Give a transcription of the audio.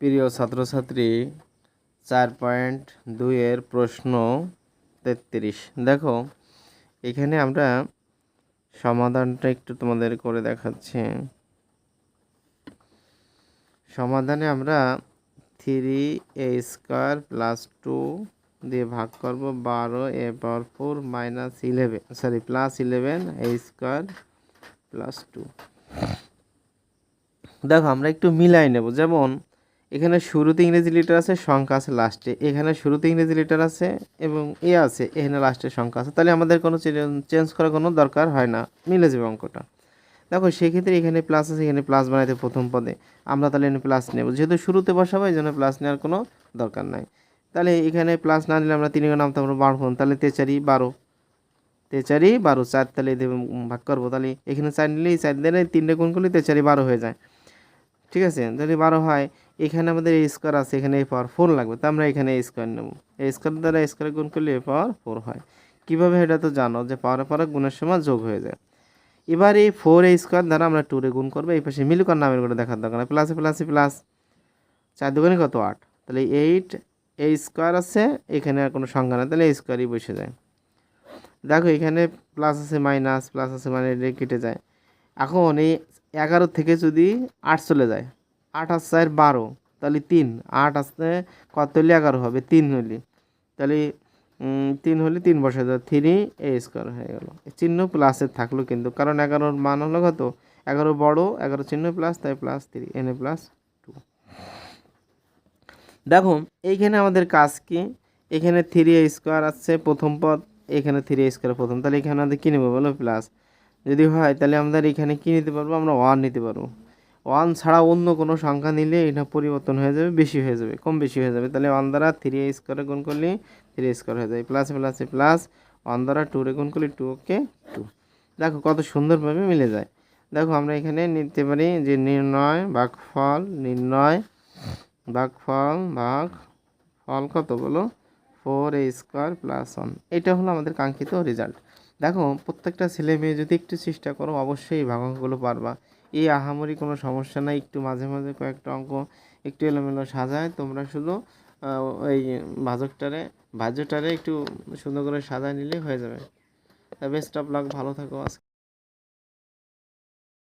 প্রিয় ছাত্রছাত্রী 4.2 এর প্রশ্ন 33। দেখো এখানে আমরা সমাধানটা একটু তোমাদের করে দেখাচ্ছি। সমাধানে আমরা 3a² + 2 দিয়ে ভাগ করব 12a⁴ +11a² + 2। দেখো আমরা একটু মিলাই নেব। যেমন এখানে শুরুতে ইংরেজি লিটার আছে, সংখ্যা আছে লাস্টে। এখানে শুরুতে ইংরেজি লিটার আছে এবং এ আছে, এখানে লাস্টে সংখ্যা আছে। তাহলে আমাদের কোনো চেঞ্জ করার কোনো দরকার হয় না, মিলে যাবে অঙ্কটা। দেখো সেক্ষেত্রে এখানে প্লাস আছে, এখানে প্লাস বানাইতে প্রথম পদে আমরা তাহলে এখানে প্লাস নেব, যেহেতু শুরুতে বসাবো এই জন্য প্লাস নেওয়ার কোনো দরকার নাই। তাহলে এখানে প্লাস না নিলে আমরা 3 নামতে আমরা 12, তাহলে 3 × 4 = 12 4, তাহলে ভাগ করবো। তাহলে এখানে 4 নিলেই 4 দিয়ে 3 গুণ করলে 3 × 12 হয়ে যায়। ঠিক আছে, যদি 12 হয়, এখানে আমাদের a² আছে, এখানে a⁴ লাগবে, তো আমরা এখানে a² নেব। a² দ্বারা a² গুণ করলে a⁴ হয়। কীভাবে এটা তো জানো যে পাওয়ার পরে গুণের সময় যোগ হয়ে যায়। এবার এই 4a² দ্বারা আমরা 2 গুণ করবো। এই পাশে মিলুকার নামের করে দেখার দরকার নেই, প্লাসে প্লাসে প্লাস, 4 দুগুণে কত 8, তাহলে 8a² আছে, এখানে আর কোনো সংখ্যা নেই, তাহলে a² বসে যায়। দেখো এখানে প্লাস আছে মাইনাস, প্লাস আছে মাইনাস, কেটে যায়। এখন এই 11 থেকে যদি 8 চলে যায়, 8 আর 4 12, তাহলে 3, 8 আসতে কত হলে 11 হবে, 3 হলে, তাহলে 3 হলে 3 বসে যায়, 3a² হয়ে গেল। চিহ্ন প্লাসের থাকলো কিন্তু, কারণ 11-র মান হলো কত, 11 বড়, 11 চিহ্ন প্লাস, তাই +3 এনে +2। দেখো এইখানে আমাদের কাজ কি, এখানে 3a² আছে প্রথম পদ, এখানে 3a² প্রথম, তাহলে এখানে আমাদের কী নেবো বলো, প্লাস। যদি হয় তাহলে আমাদের এখানে কী নিতে পারবো, আমরা 1 নিতে পারবো। 1 ছাড়া অন্য কোনো সংখ্যা নিলে এটা পরিবর্তন হয়ে যাবে, বেশি হয়ে যাবে, কম বেশি হয়ে যাবে। তাহলে 1 দ্বারা 3a² গুণ করলে 3a² হয়ে যায়, প্লাসে প্লাসে প্লাস, 1 দ্বারা 2 গুণ করলে 2 2। দেখো কত সুন্দরভাবে মিলে যায়। দেখো আমরা এখানে নিতে পারি যে নির্ণয় ভাগফল কত বলো, 4a² + 1। এটা হলো আমাদের কাঙ্ক্ষিত রেজাল্ট। দেখো প্রত্যেকটা ছেলে মেয়ে যদি একটু চেষ্টা করো, অবশ্যই ভাগাঙ্কগুলো পারবা। এই আহামরি কোনো সমস্যা নাই, একটু মাঝে মাঝে কয়েকটা অঙ্ক একটু এলোমেলো সাজায়, তোমরা শুধু ওই ভাজ্যটারে একটু সুন্দর করে সাজায় নিলেই হয়ে যাবে। বেস্ট অফ লাক, ভালো থাকো আজকে।